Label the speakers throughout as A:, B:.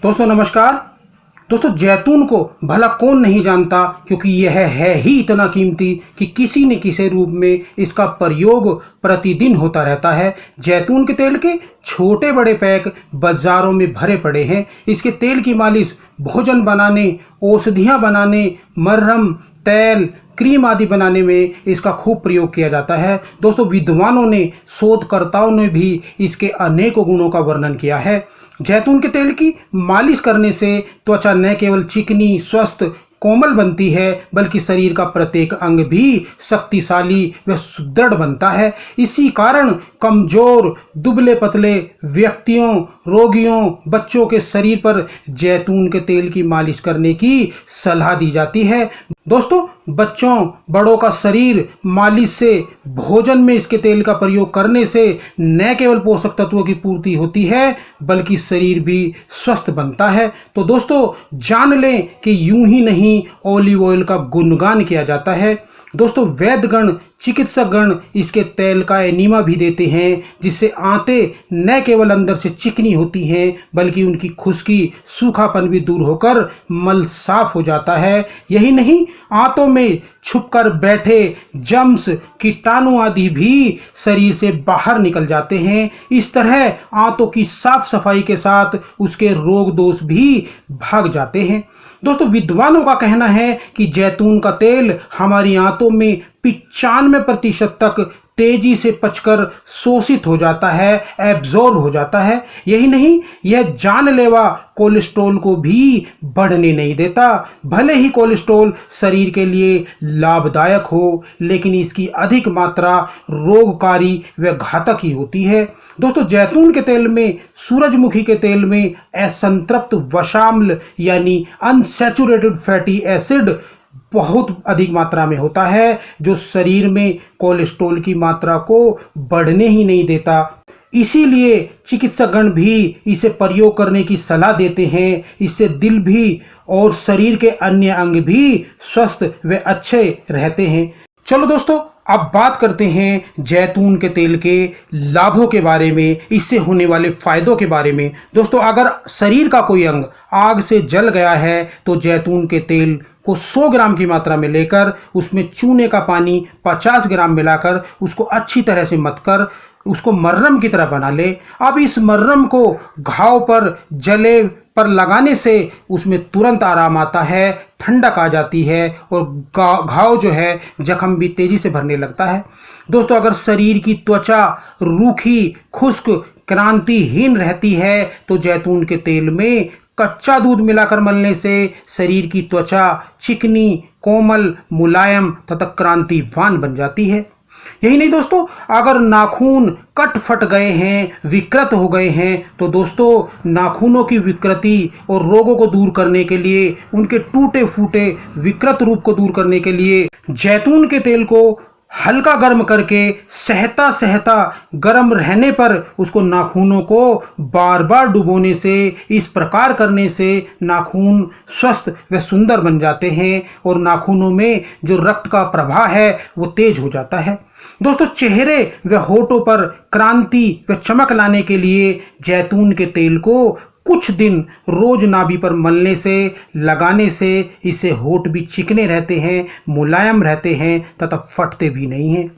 A: दोस्तों नमस्कार। दोस्तों जैतून को भला कौन नहीं जानता, क्योंकि यह है ही इतना कीमती कि किसी न किसी रूप में इसका प्रयोग प्रतिदिन होता रहता है। जैतून के तेल के छोटे बड़े पैक बाजारों में भरे पड़े हैं। इसके तेल की मालिश भोजन बनाने, औषधियाँ बनाने, मरहम, तेल, क्रीम आदि बनाने में इसका खूब प्रयोग किया जाता है। दोस्तों विद्वानों ने, शोधकर्ताओं ने भी इसके अनेकों गुणों का वर्णन किया है। जैतून के तेल की मालिश करने से त्वचा न केवल चिकनी, स्वस्थ, कोमल बनती है, बल्कि शरीर का प्रत्येक अंग भी शक्तिशाली व सुदृढ़ बनता है। इसी कारण कमजोर, दुबले पतले व्यक्तियों, रोगियों, बच्चों के शरीर पर जैतून के तेल की मालिश करने की सलाह दी जाती है। दोस्तों बच्चों, बड़ों का शरीर मालिश से, भोजन में इसके तेल का प्रयोग करने से न केवल पोषक तत्वों की पूर्ति होती है, बल्कि शरीर भी स्वस्थ बनता है। तो दोस्तों जान लें कि यूं ही नहीं ऑलिव ऑयल का गुणगान किया जाता है। दोस्तों वैद्यगण, चिकित्सकगण इसके तेल का एनीमा भी देते हैं, जिससे आंतें न केवल अंदर से चिकनी होती हैं, बल्कि उनकी खुश्की, सूखापन भी दूर होकर मल साफ हो जाता है। यही नहीं, आंतों में छुपकर बैठे जम्स, कीटाणु आदि भी शरीर से बाहर निकल जाते हैं। इस तरह आंतों की साफ सफाई के साथ उसके रोग दोष भी भाग जाते हैं। दोस्तों विद्वानों का कहना है कि जैतून का तेल हमारी आंतों में 95% तक तेजी से पचकर शोषित हो जाता है, एब्जॉर्ब हो जाता है। यही नहीं, यह जानलेवा कोलेस्ट्रॉल को भी बढ़ने नहीं देता। भले ही कोलेस्ट्रॉल शरीर के लिए लाभदायक हो, लेकिन इसकी अधिक मात्रा रोगकारी व घातक ही होती है। दोस्तों जैतून के तेल में, सूरजमुखी के तेल में असंतृप्त वसाम्ल यानी अनसैचुरेटेड फैटी एसिड बहुत अधिक मात्रा में होता है, जो शरीर में कोलेस्ट्रॉल की मात्रा को बढ़ने ही नहीं देता। इसीलिए चिकित्सकगण भी इसे प्रयोग करने की सलाह देते हैं। इससे दिल भी और शरीर के अन्य अंग भी स्वस्थ व अच्छे रहते हैं। चलो दोस्तों अब बात करते हैं जैतून के तेल के लाभों के बारे में, इससे होने वाले फायदों के बारे में। दोस्तों अगर शरीर का कोई अंग आग से जल गया है तो जैतून के तेल को 100 ग्राम की मात्रा में लेकर उसमें चूने का पानी 50 ग्राम मिलाकर उसको अच्छी तरह से मथकर उसको मर्रम की तरह बना ले। अब इस मर्रम को घाव पर, जले पर लगाने से उसमें तुरंत आराम आता है, ठंडक आ जाती है और घाव जो है, जख्म भी तेजी से भरने लगता है। दोस्तों अगर शरीर की त्वचा रूखी, खुश्क, क्रांतिहीन रहती है तो जैतून के तेल में कच्चा दूध मिलाकर मलने से शरीर की त्वचा चिकनी, कोमल, मुलायम तथा क्रांतिवान बन जाती है। यही नहीं दोस्तों, अगर नाखून कट फट गए हैं, विकृत हो गए हैं, तो दोस्तों नाखूनों की विकृति और रोगों को दूर करने के लिए, उनके टूटे फूटे विकृत रूप को दूर करने के लिए जैतून के तेल को हल्का गर्म करके सहता सहता गर्म रहने पर उसको नाखूनों को बार बार डुबोने से, इस प्रकार करने से नाखून स्वस्थ व सुंदर बन जाते हैं और नाखूनों में जो रक्त का प्रवाह है वो तेज हो जाता है। दोस्तों चेहरे व होठों पर क्रांति व चमक लाने के लिए जैतून के तेल को कुछ दिन रोज नाभि पर मलने से, लगाने से इससे होठ भी चिकने रहते हैं, मुलायम रहते हैं तथा फटते भी नहीं हैं।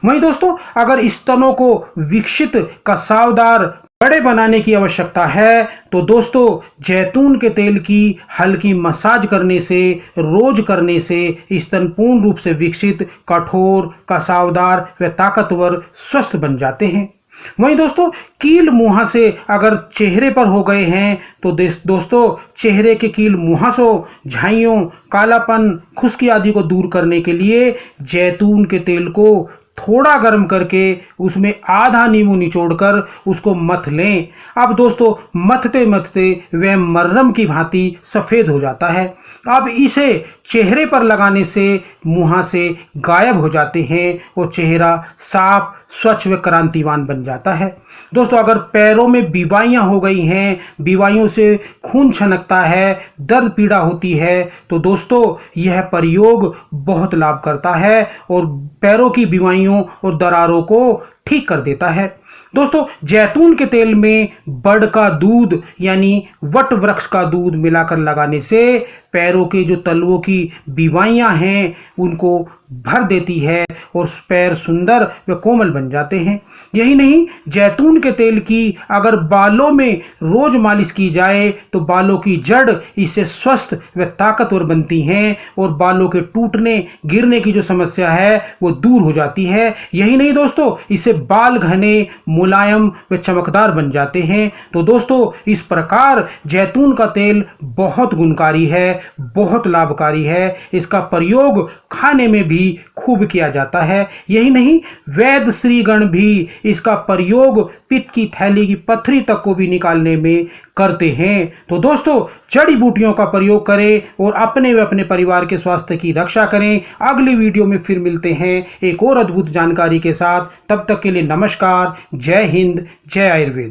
A: वहीं दोस्तों अगर स्तनों को विकसित, कसावदार, बड़े बनाने की आवश्यकता है तो दोस्तों जैतून के तेल की हल्की मसाज करने से, रोज करने से स्तन पूर्ण रूप से विकसित, कठोर, कसावदार व ताकतवर, स्वस्थ बन जाते हैं। वहीं दोस्तों कील मुहासे अगर चेहरे पर हो गए हैं तो दोस्तों चेहरे के कील मुहासों, झाइयों, कालापन, खुश्की आदि को दूर करने के लिए जैतून के तेल को थोड़ा गर्म करके उसमें आधा नींबू निचोड़कर उसको मथ लें। अब दोस्तों मथते मथते वह मर्रम की भांति सफ़ेद हो जाता है। अब इसे चेहरे पर लगाने से मुहासे गायब हो जाते हैं और चेहरा साफ, स्वच्छ व क्रांतिवान बन जाता है। दोस्तों अगर पैरों में बीमारियां हो गई हैं, बीमारियों से खून छनकता है, दर्द पीड़ा होती है, तो दोस्तों यह प्रयोग बहुत लाभ करता है और पैरों की बीमारियों और दरारों को ठीक कर देता है। दोस्तों जैतून के तेल में बड़ का दूध यानी वट वृक्ष का दूध मिलाकर लगाने से पैरों के जो तलवों की बीमारियां हैं उनको भर देती है और पैर सुंदर व कोमल बन जाते हैं। यही नहीं, जैतून के तेल की अगर बालों में रोज मालिश की जाए तो बालों की जड़ इससे स्वस्थ व ताकतवर बनती हैं और बालों के टूटने गिरने की जो समस्या है वो दूर हो जाती है। यही नहीं दोस्तों, इससे बाल घने मुलायम व चमकदार बन जाते हैं। तो दोस्तों इस प्रकार जैतून का तेल बहुत गुणकारी है, बहुत लाभकारी है। इसका प्रयोग खाने में भी खूब किया जाता है। यही नहीं, वैद्य श्रीगण भी इसका प्रयोग पित्त की थैली की पथरी तक को भी निकालने में करते हैं। तो दोस्तों जड़ी बूटियों का प्रयोग करें और अपने व अपने परिवार के स्वास्थ्य की रक्षा करें। अगली वीडियो में फिर मिलते हैं एक और अद्भुत जानकारी के साथ। तब तक के लिए नमस्कार। जय हिंद, जय आयुर्वेद।